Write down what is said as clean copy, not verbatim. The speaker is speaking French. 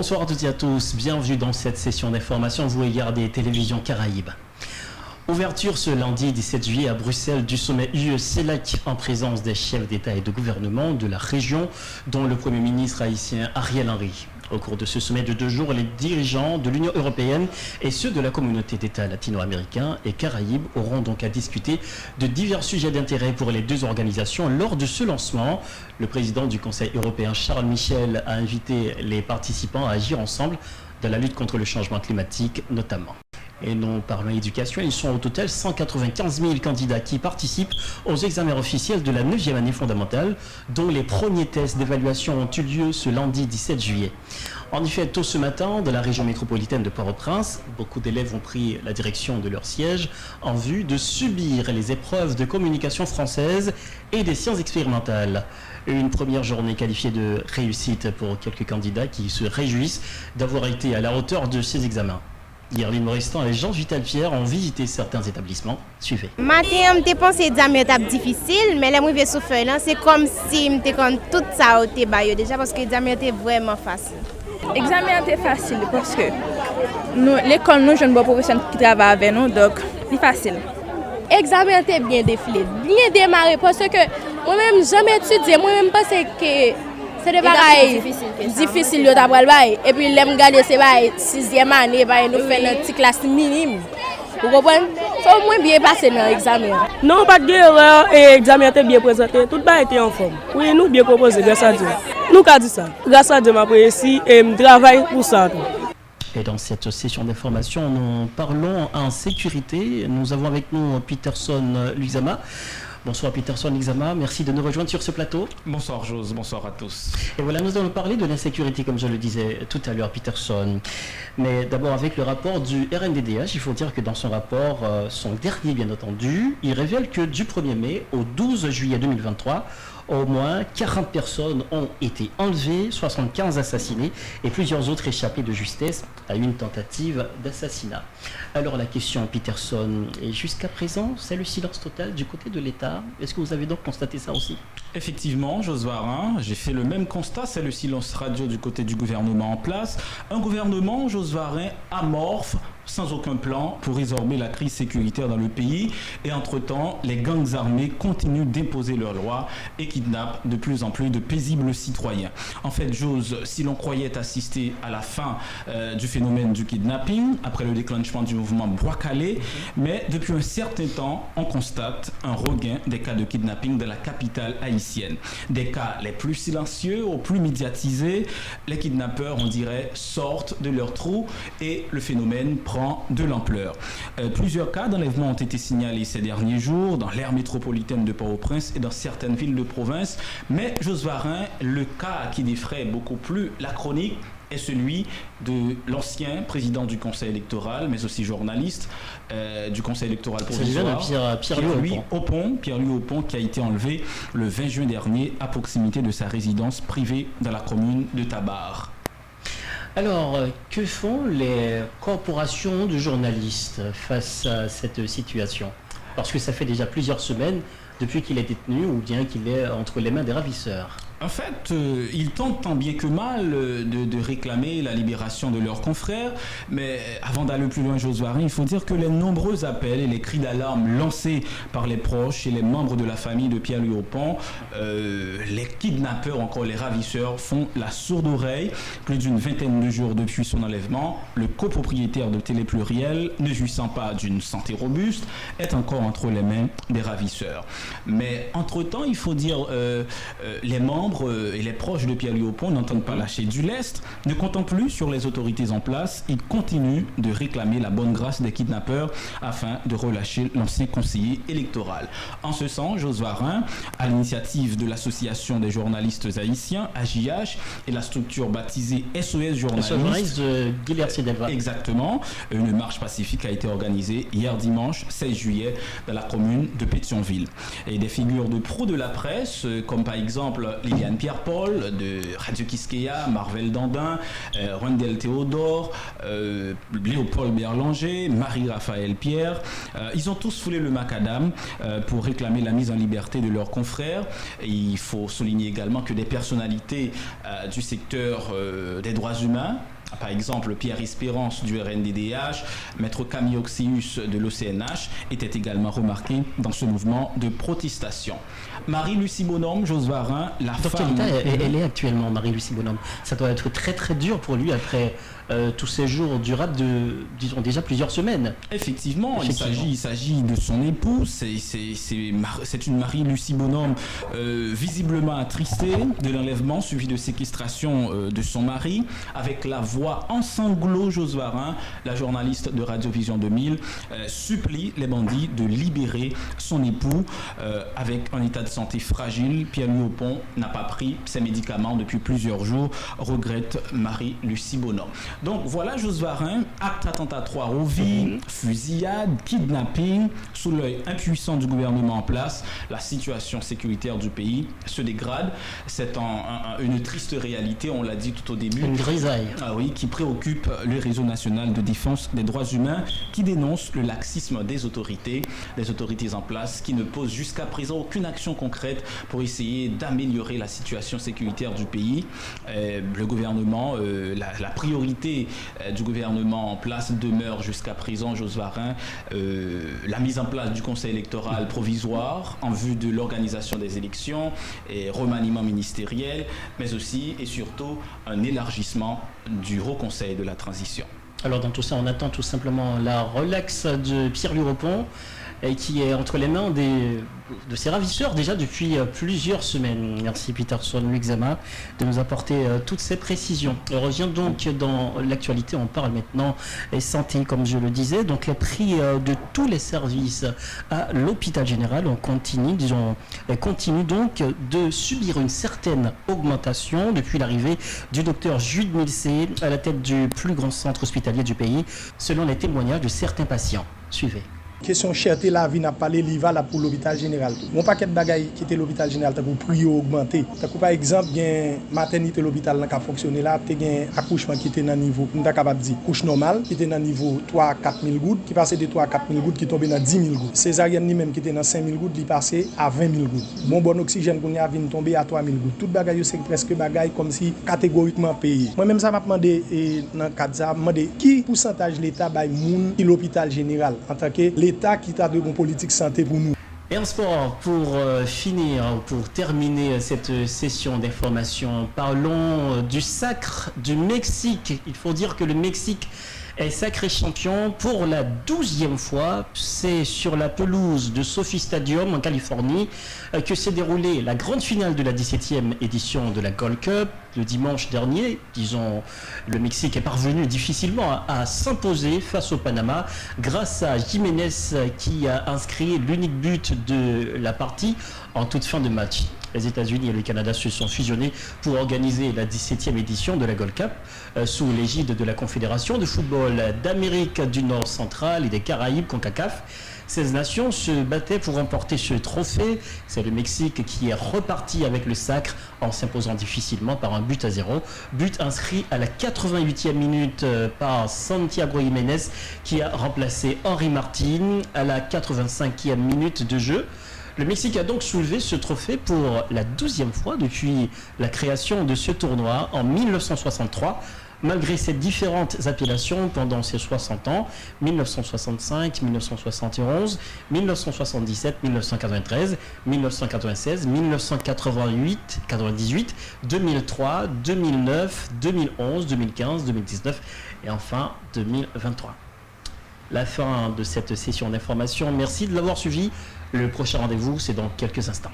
Bonsoir à toutes et à tous, bienvenue dans cette session d'information. Vous regardez Télévision Caraïbes. Ouverture ce lundi 17 juillet à Bruxelles du sommet UE-CELAC en présence des chefs d'État et de gouvernement de la région, dont le Premier ministre haïtien Ariel Henry. Au cours de ce sommet de 2 jours, les dirigeants de l'Union européenne et ceux de la communauté d'États latino-américains et caraïbes auront donc à discuter de divers sujets d'intérêt pour les deux organisations. Lors de ce lancement, le président du Conseil européen Charles Michel a invité les participants à agir ensemble dans la lutte contre le changement climatique notamment. Et nous parlons éducation, ils sont au total 195 000 candidats qui participent aux examens officiels de la 9e année fondamentale, dont les premiers tests d'évaluation ont eu lieu ce lundi 17 juillet. En effet, tôt ce matin, dans la région métropolitaine de Port-au-Prince, beaucoup d'élèves ont pris la direction de leur siège en vue de subir les épreuves de communication française et des sciences expérimentales. Une première journée qualifiée de réussite pour quelques candidats qui se réjouissent d'avoir été à la hauteur de ces examens. Yerline Moristan et Jean-Vital Pierre ont visité certains établissements. Suivez. Matin, je pensais que l'examen était difficile, mais là, je suis sur feuille, c'est comme si je comme tout ça était déjà parce que l'examen était vraiment facile. L'examen était facile parce que l'école, nous, jeunes professionnels qui travaillent avec nous, donc c'est facile. L'examen était bien défilé, bien démarré parce que moi-même, jamais étudié, moi-même pensais que c'est des bagailles difficiles de et puis les regarder c'est pas 6e année nous fait une petite classe minime. Vous comprenez? Ça au moins bien passé dans l'examen. Non, pas de erreur et l'examen était bien présenté, tout a été en forme. Oui, nous bien proposé grâce à Dieu. Nous qu'a dit ça. Grâce à Dieu m'a réussi et je travaille pour ça. Et dans cette session d'information, nous parlons en sécurité. Nous avons avec nous Peterson Luxama. Bonsoir Peterson Luxama, merci de nous rejoindre sur ce plateau. Bonsoir Jose, bonsoir à tous. Et voilà, nous allons parler de l'insécurité comme je le disais tout à l'heure Peterson. Mais d'abord avec le rapport du RNDDH, il faut dire que dans son rapport, son dernier bien entendu, il révèle que du 1er mai au 12 juillet 2023, au moins 40 personnes ont été enlevées, 75 assassinées et plusieurs autres échappées de justesse à une tentative d'assassinat. Alors la question Peterson, et jusqu'à présent, c'est le silence total du côté de l'État. Est-ce que vous avez donc constaté ça aussi? Effectivement, Jose Varin, j'ai fait le même constat, c'est le silence radio du côté du gouvernement en place. Un gouvernement, Jose Varin, amorphe, sans aucun plan pour résorber la crise sécuritaire dans le pays. Et entre-temps, les gangs armés continuent d'imposer leurs lois et kidnappent de plus en plus de paisibles citoyens. En fait, Jose, si l'on croyait assister à la fin du phénomène du kidnapping, après le déclenchement du mouvement Bois-Calais, mais depuis un certain temps, on constate un regain des cas de kidnapping de la capitale haïtienne. Des cas les plus silencieux, aux plus médiatisés, les kidnappeurs, on dirait, sortent de leur trou et le phénomène prend de l'ampleur. Plusieurs cas d'enlèvement ont été signalés ces derniers jours dans l'aire métropolitaine de Port-au-Prince et dans certaines villes de province. Mais Jose Varin, le cas qui défraie beaucoup plus la chronique est celui de l'ancien président du Conseil électoral, mais aussi journaliste du Conseil électoral provisoire, Pierre-Louis Oppon, qui a été enlevé le 20 juin dernier à proximité de sa résidence privée dans la commune de Tabar. Alors, que font les corporations de journalistes face à cette situation? Parce que ça fait déjà plusieurs semaines depuis qu'il est détenu ou bien qu'il est entre les mains des ravisseurs. En fait, ils tentent tant bien que mal de réclamer la libération de leurs confrères, mais avant d'aller plus loin, Jose Varin, il faut dire que les nombreux appels et les cris d'alarme lancés par les proches et les membres de la famille de Pierre-Louis Oppon, les kidnappeurs, encore les ravisseurs, font la sourde oreille. Plus d'une vingtaine de jours depuis son enlèvement, le copropriétaire de Télé Pluriel, ne jouissant pas d'une santé robuste, est encore entre les mains des ravisseurs. Mais entre-temps, il faut dire, les membres et les proches de Pierre-Louis Oppon n'entendent pas lâcher du lest. Ne comptant plus sur les autorités en place, ils continuent de réclamer la bonne grâce des kidnappeurs afin de relâcher l'ancien conseiller électoral. En ce sens, Jose Varin, à l'initiative de l'association des journalistes haïtiens, AJH, et la structure baptisée SOS Journalistes, de Guilherme Delva. Exactement. Une marche pacifique a été organisée hier dimanche 16 juillet dans la commune de Pétionville. Et des figures de proue de la presse, comme par exemple Liliane Pierre-Paul de Radio Quisqueya, Marvel Dandin, Rondel Théodore, Léopold Berlanger, Marie-Raphaël Pierre. Ils ont tous foulé le macadam pour réclamer la mise en liberté de leurs confrères. Et il faut souligner également que des personnalités du secteur des droits humains Par exemple, Pierre Espérance du RNDDH, Maître Camille Oxius de l'OCNH étaient également remarqués dans ce mouvement de protestation. Marie-Lucie Bonhomme, Jos Varin, la femme... Dans quel état elle est actuellement, Marie-Lucie Bonhomme? Ça doit être très très dur pour lui après tous ces jours durables de, disons, déjà plusieurs semaines. Effectivement. Il s'agit de son époux. C'est une Marie-Lucie Bonhomme visiblement attristée de l'enlèvement suivi de séquestration de son mari, avec la voix en sanglots. Jos Varin, la journaliste de Radiovision 2000, supplie les bandits de libérer son époux avec un état de santé fragile. Pierre-Louis Aupon n'a pas pris ses médicaments depuis plusieurs jours, regrette Marie-Lucie Bonhomme. Donc voilà, Jos Varin, acte attentatoire aux vies, fusillade, kidnapping, sous l'œil impuissant du gouvernement en place, la situation sécuritaire du pays se dégrade. C'est une triste réalité, on l'a dit tout au début. Une grisaille. Ah oui, qui préoccupe le réseau national de défense des droits humains, qui dénonce le laxisme des autorités en place, qui ne posent jusqu'à présent aucune action concrète pour essayer d'améliorer la situation sécuritaire du pays. Le gouvernement, la priorité du gouvernement en place demeure jusqu'à présent, Jos Varin, la mise en place du conseil électoral provisoire en vue de l'organisation des élections et remaniement ministériel, mais aussi et surtout un élargissement du Haut Conseil de la transition. Alors dans tout ça, on attend tout simplement la relaxe de Pierre-Louis Aupon, qui est entre les mains de ses ravisseurs déjà depuis plusieurs semaines. Merci Peterson Luxema de nous apporter toutes ces précisions. On revient donc dans l'actualité, on parle maintenant santé comme je le disais. Donc les prix de tous les services à l'hôpital général continue donc de subir une certaine augmentation depuis l'arrivée du docteur Jude Milsé à la tête du plus grand centre hospitalier du pays, selon les témoignages de certains patients. Suivez. Question cherté la vie n'a parlé l'IVA là pour l'hôpital général. Mon paquet de bagailles qui était l'hôpital général t'as pour prix augmenter. T'as par exemple gain maternité l'hôpital là qui a fonctionné là, t'as gain accouchement qui était dans niveau, on t'a capable dire couche normale qui était dans niveau 3 à 4000 gouttes, qui passait de 3 à 4000 gouttes qui tombait dans 10 000 gouttes. Césarienne ni même qui était dans 5000 gouttes, il passait à 20 000 gouttes. Mon bon oxygène qu'on y a vient tomber à 3000 gouttes. Toute bagaille c'est presque bagaille comme si catégoriquement payé. Moi même ça m'a demandé dans cadre ça, demandé qui pourcentage l'état bail moun qui l'hôpital général en tant que l'État qui a de bonne politique santé pour nous. Et en sport, pour terminer cette session d'information, parlons du sacre du Mexique. Il faut dire que le Mexique est sacré champion pour la 12e fois. C'est sur la pelouse de Sophie Stadium en Californie que s'est déroulée la grande finale de la 17e édition de la Gold Cup. Le dimanche dernier, disons, le Mexique est parvenu difficilement à s'imposer face au Panama grâce à Jiménez qui a inscrit l'unique but de la partie en toute fin de match. Les États-Unis et le Canada se sont fusionnés pour organiser la 17e édition de la Gold Cup sous l'égide de la Confédération de football d'Amérique du Nord centrale et des Caraïbes, CONCACAF. 16 nations se battaient pour remporter ce trophée. C'est le Mexique qui est reparti avec le sacre en s'imposant difficilement par un but à 0. But inscrit à la 88e minute par Santiago Jiménez qui a remplacé Henry Martin à la 85e minute de jeu. Le Mexique a donc soulevé ce trophée pour la 12e fois depuis la création de ce tournoi en 1963. Malgré ces différentes appellations pendant ces 60 ans, 1965, 1971, 1977, 1993, 1996, 1988, 98, 2003, 2009, 2011, 2015, 2019 et enfin 2023. La fin de cette session d'information. Merci de l'avoir suivi. Le prochain rendez-vous, c'est dans quelques instants.